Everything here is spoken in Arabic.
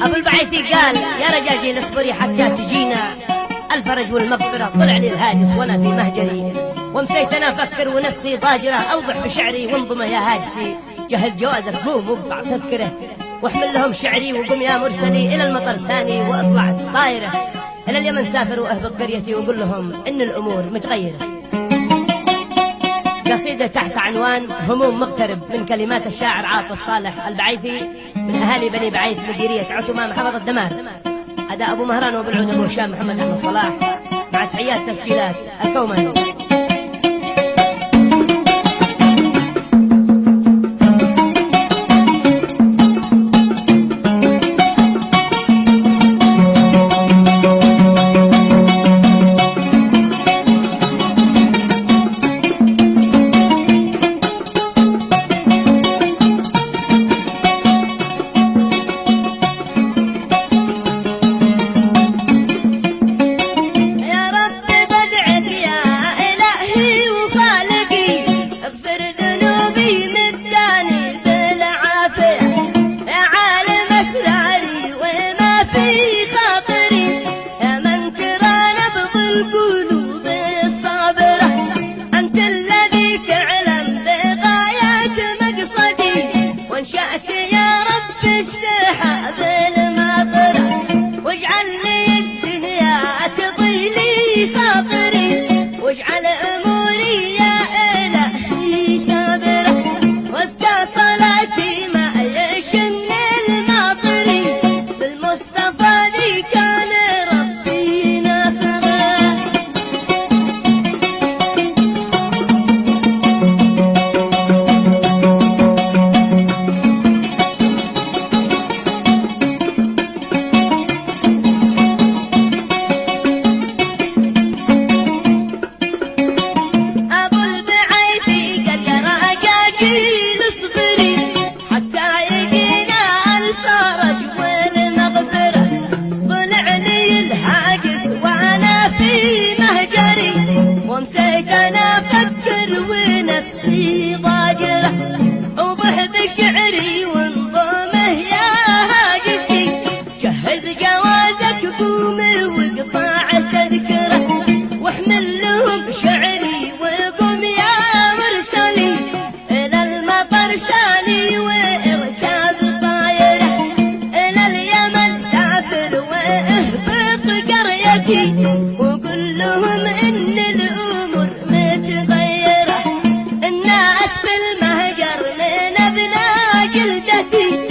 أبو البعيثي قال يا رجاجيل اصبري حتى تجينا الفرج والمغفرة. طلع لي الهاجس وأنا في مهجري ومسيت أنا أفكر ونفسي ضاجرة، أوضح بشعري وانضم يا هاجسي. جهز جوازك قوم واقطع تذكره واحمل لهم شعري، وقم يا مرسلي إلى المطر ساني واطلع طايرة إلى اليمن سافر واهبط قريتي وقل لهم إن الأمور متغيرة. قصيدة تحت عنوان هموم مقترب من كلمات الشاعر عاطف صالح البعيثي من أهالي بني بعيث مديرية عتمة محافظة دمار. أداء أبو مهران وبالعود أبو هشام محمد أحمد صلاح مع تحيات تفشيلات الكوماني. ومسيت انا افكر ونفسي ضاجره اوضح بشعري وانظمه يا هاجسي. جهز جوازك قوم واقطع تذكره واحمل لهم شعري وقم يا مرسلي الى المطر ساني واركب طايره الى اليمن سافر واهبط قريتي وقل لهم ان الامور متغيره، الناس في المهجر من ابناء جلدتي